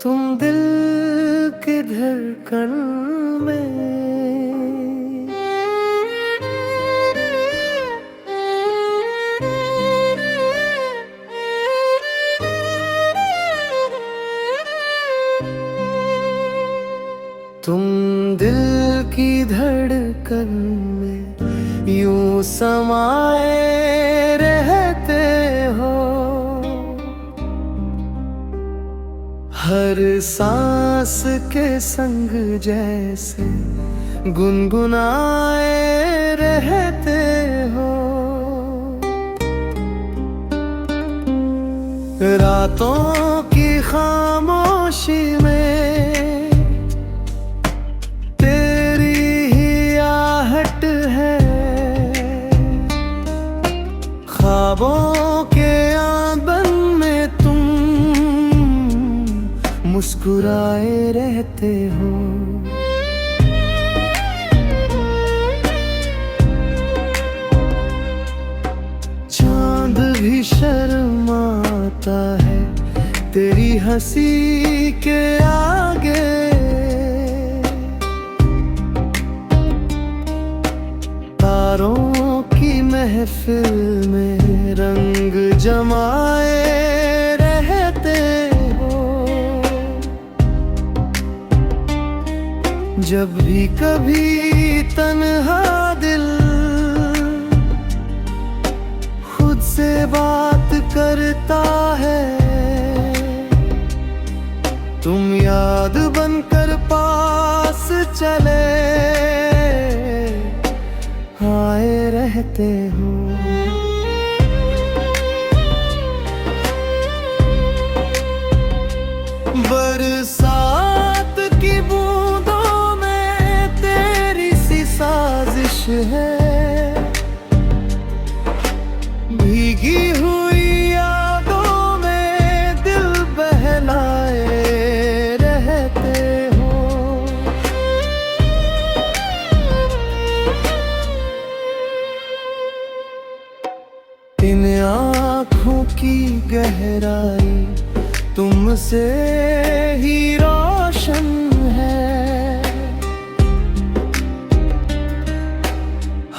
तुम दिल की धड़कन में तुम दिल की धड़कन में यूं समाए रहते हो, हर सांस के संग जैसे गुनगुनाए रहते हो। रातों की खामोशी में तेरी ही आहट है, ख्वाबों के आंगन में तुम मुस्कुराए रहते हो। चांद भी शर्माता है तेरी हंसी के आगे, तारों की महफिल में रंग जमाए रहते हो। जब भी कभी तन्हा दिल खुद से बात करता है, तुम याद बनकर पास चले आए रहते हो। बरसात की बूंदों में तेरी सी साजिश है, भीगी हुई यादों में दिल बहलाए रहते हो। इन आँखों की गहराई तुमसे ही रोशन है,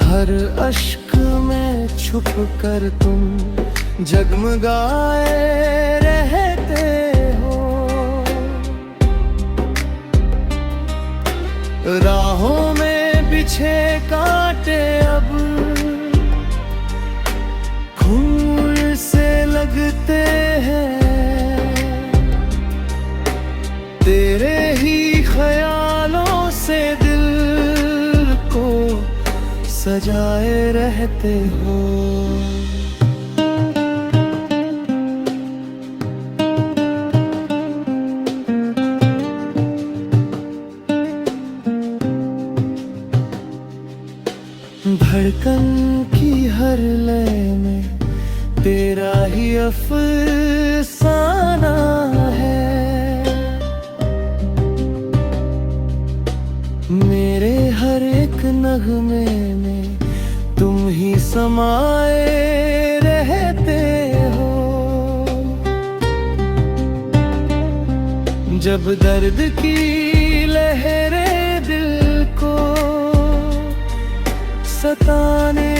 हर अश्क में छुप कर तुम जगमगाए रहते हो। राहों में बिछे कांटे अब खून से लगते हैं, तेरे ही ख्यालों से दिल को सजाए रहते हो। धड़कन की हर लय में तेरा ही अफसाना है, मेरे हर एक नगमे में तुम ही समाए रहते हो। जब दर्द की लहरें दिल को सताने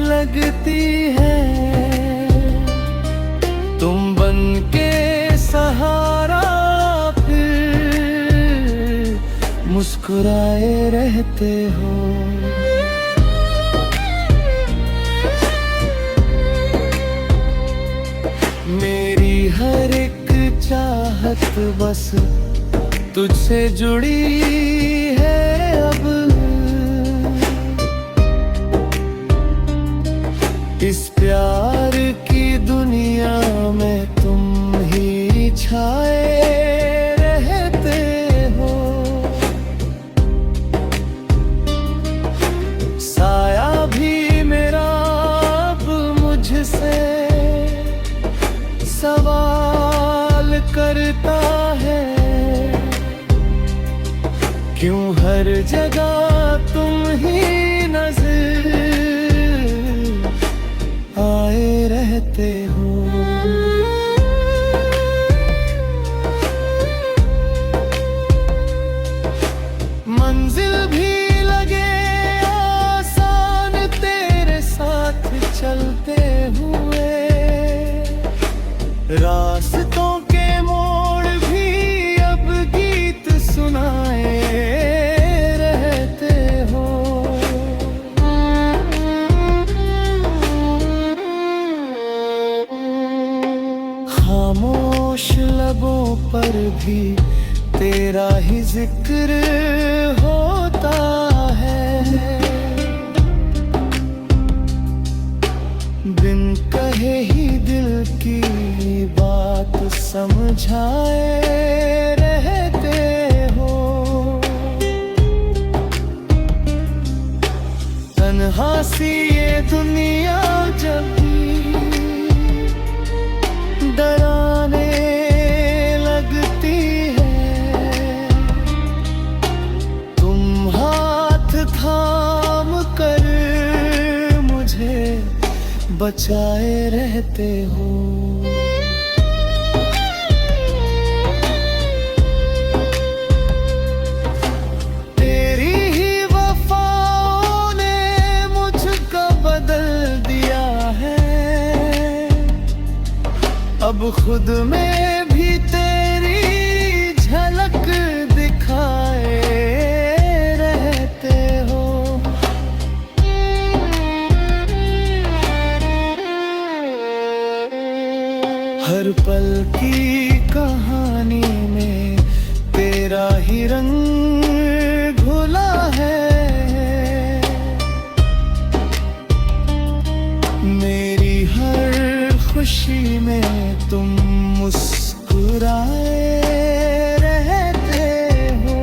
लगती है, तुम बन के सहारा फिर मुस्कुराए रहते हो। मेरी हर एक चाहत बस तुझसे जुड़ी है अब, इस प्यार की दुनिया में तुम ही छाए रहते हो। साया भी मेरा अब मुझसे सवाल करता है, क्यों हर जगह तुम ही नजर आए रहते हो। रास्तों के मोड़ भी अब गीत सुनाए रहते हो। खामोश लबों पर भी तेरा ही जिक्र होता है। बिन कहे ही दिल की बात समझाए रहते हो। तन्हा सी ये दुनिया जब डराने लगती है, तुम हाथ थाम कर मुझे बचाए रहते हो। तेरी ही वफाओं ने मुझको बदल दिया है। अब खुद में भी तेरी झलक दिखाए रहते हो। हर पल की कहानी में तेरा ही रंग घुला है। मेरी हर खुशी में तुम मुस्कुराए रहते हो।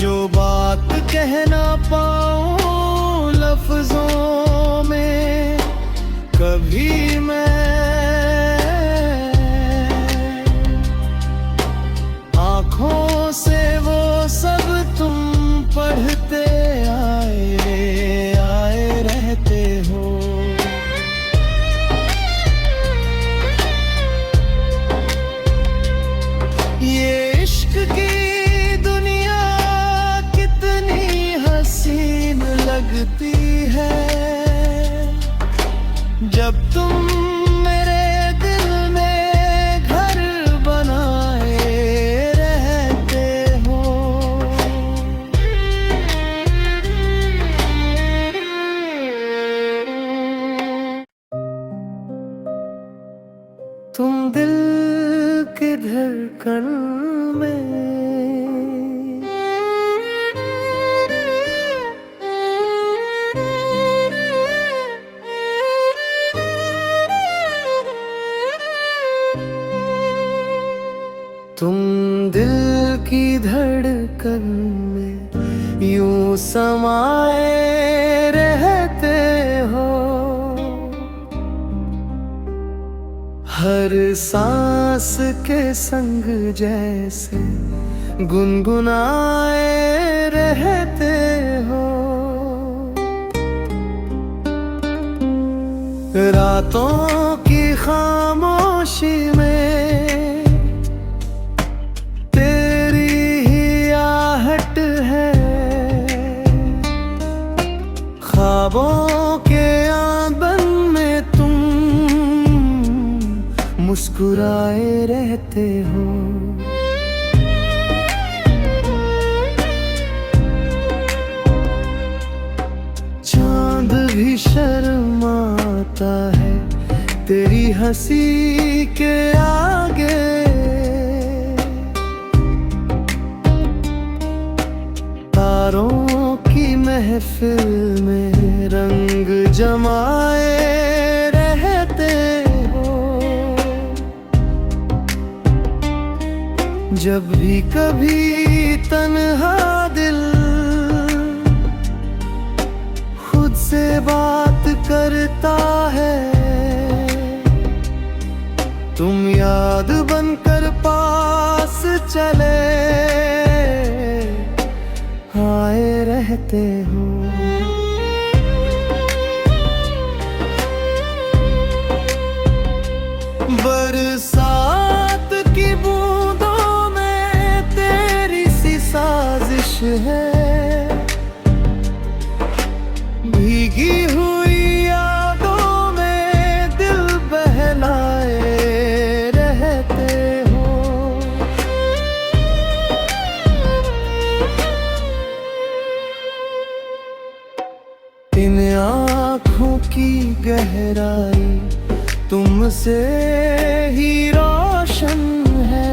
जो बात कह ना पाऊं लफ्जों में कभी मैं, आँखों से वो सब तुम पढ़ते आए रहते हो। ये इश्क की दुनिया कितनी हसीन लगती है जब तुम मेरे दिल में घर बनाए रहते हो। तुम दिल की धड़कन में तुम दिल की धड़कन में यूं समाए रहते हो। हर सांस के संग जैसे गुनगुनाए रहते हो। रातों की खामोशी में ख्वाबों के आंगन में तुम मुस्कुराए रहते हो। चांद भी शर्माता है तेरी हंसी के आगे। तारों की महफिल में रंग जमाए रहते हो। जब भी कभी तन्हा दिल खुद से बात करता है, तुम याद बनकर पास चले आए रहते हो। बरसात की बूंदों में तेरी सी साजिश है। भीगी हुई यादों में गहराई तुमसे ही रोशन है।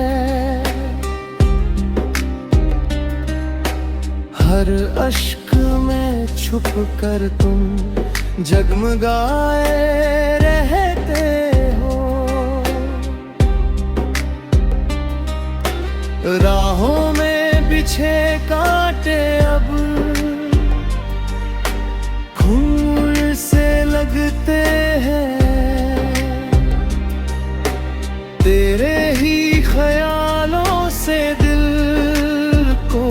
हर अश्क में छुप कर तुम जगमगाए रहते हो। राहों में बिछे कांटे अब खून से लगते हैं। तेरे ही ख्यालों से दिल को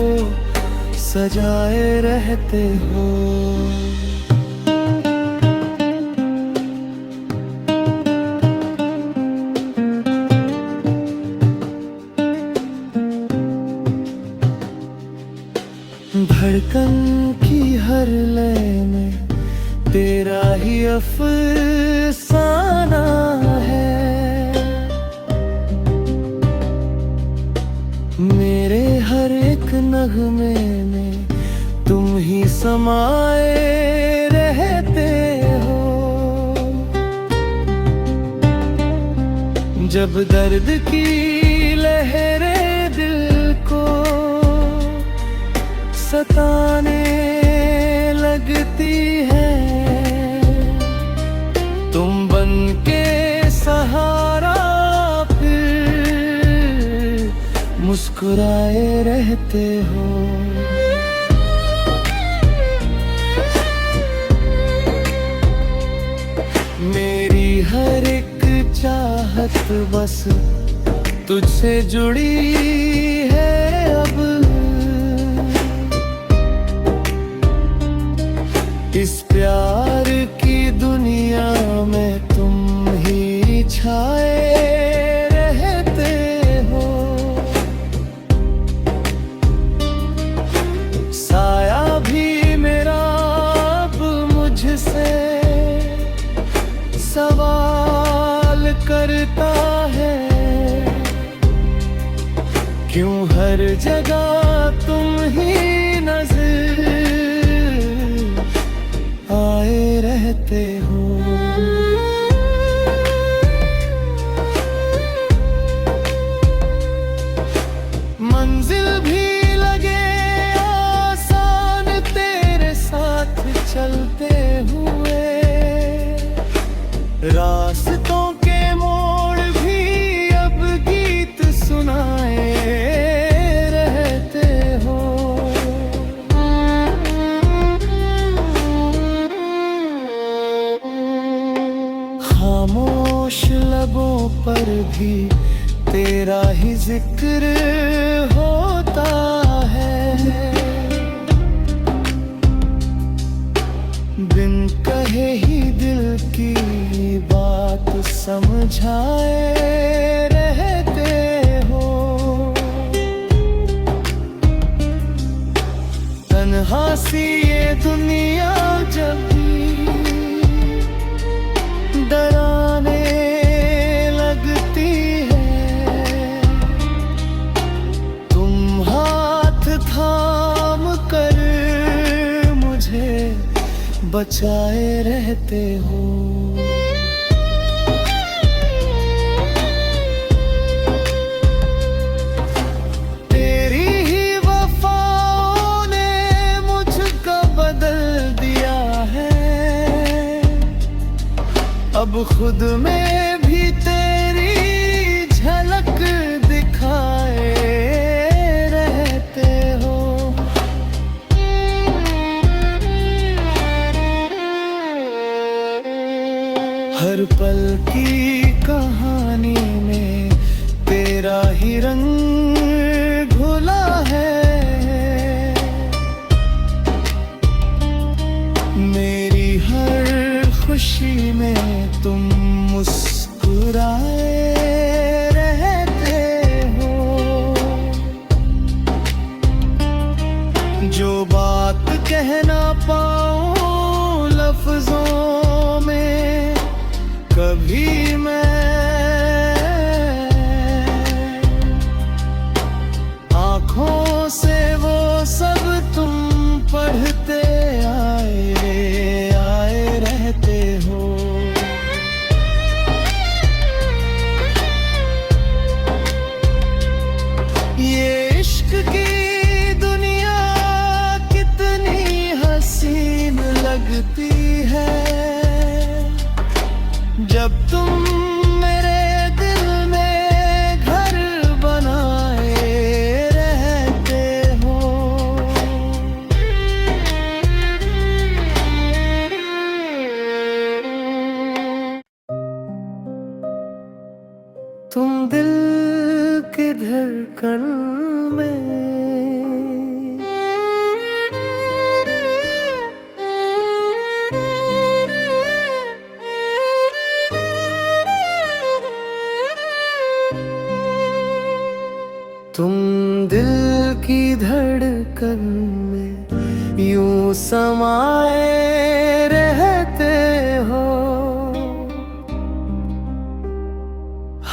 सजाए रहते हो। धड़कन की हर लय में तेरा ही अफसाना है। मेरे हर एक नगमे में तुम ही समाए रहते हो। जब दर्द की लहरें दिल को सताने लगती है, तुम बन के सहारा फिर मुस्कुराए रहते हो। मेरी हर एक चाहत बस तुझसे जुड़ी है अब। इस प्यार की दुनिया में तुम ही छाए रहते हो। साया भी मेरा अब मुझसे सवाल करता है, क्यों हर जगह तुम ही नजर आए रहते हो। मंजिल भी लगे आसान तेरे साथ चलते हुए। रास्तों के मोड़ भी अब गीत सुनाए रहते हो। खामोश लबों पर भी तेरा ही जिक्र होता है। बिन कहे ही दिल की बात समझाए रहते हो। तन्हा सी ये दुनिया जब डराने लगती है, तुम हाथ थाम कर मुझे बचाए रहते हो। तेरी ही वफाओं ने मुझको बदल दिया है। अब खुद में भी तेरी झलक दिखाए रहते हो। हर पल की कहानी में तेरा ही रंग घुला है। मेरी हर खुशी में तुम मुस्कुराए रहते हो। जो बात कह ना पाऊं लफ्जों में कभी मैं, आँखों से वो सब तुम पढ़ते आए रहते हो। जब तुम मेरे दिल में घर बनाए रहते हो। तुम दिल की धड़कन में तुम दिल की धड़कन में यूं समाए रहते हो।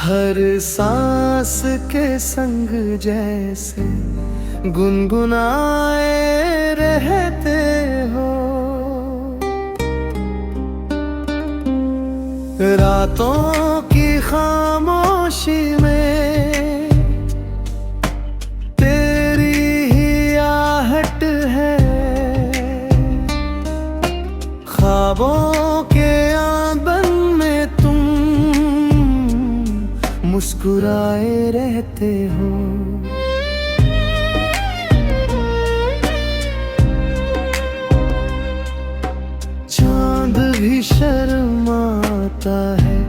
हर सांस के संग जैसे गुनगुनाए रहते हो। रातों की खामोशी में तेरी ही आहट है। ख्वाबों के आंगन में तुम मुस्कुराए रहते हो। चांद भी शर्माता है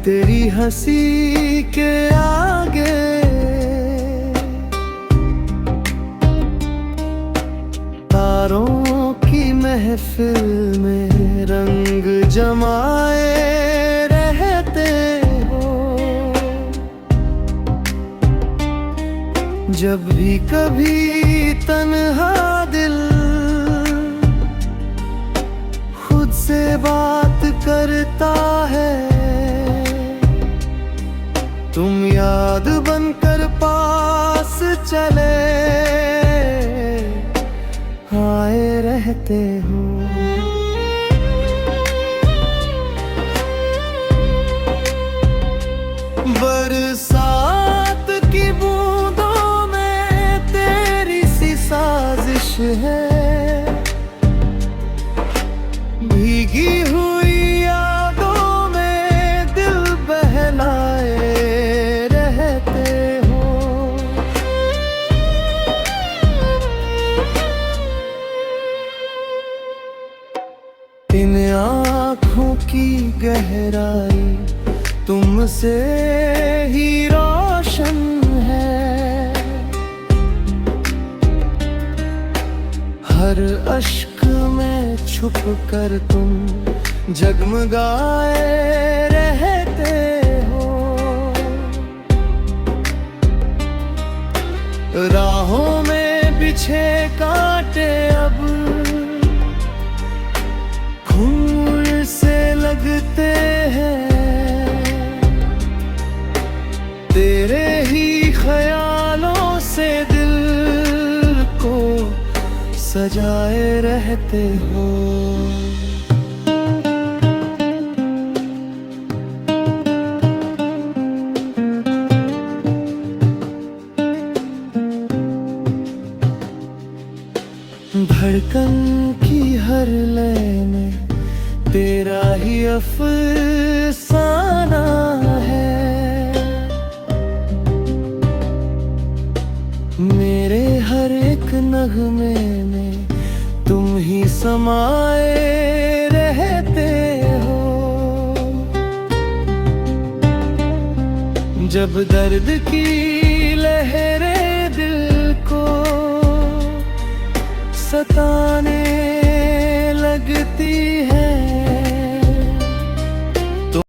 तेरी हंसी के आगे। तारों की महफिल में रंग जमाए रहते हो। जब भी कभी तन्हा दिल खुद से बात करता है, तुम याद बनकर पास चले आए रहते हो। बरसात की बूंदों में तेरी सी साजिश है। भीगी हुई यादों में दिल बहलाए रहते हो। इन आँखों की गहराई तुमसे ही रोशन है। हर अश्क में छुप कर तुम जगमगाए रहते हो। राहों में बिछे कांटे अब खून से लगते हैं। तेरे ही ख्यालों से दिल को सजाए रहते हो। धड़कन की हर लय में तेरा ही अफसाना है। मेरे हर एक नगमे में तुम ही समाए रहते हो। जब दर्द की लहरें दिल को सताने लगती है,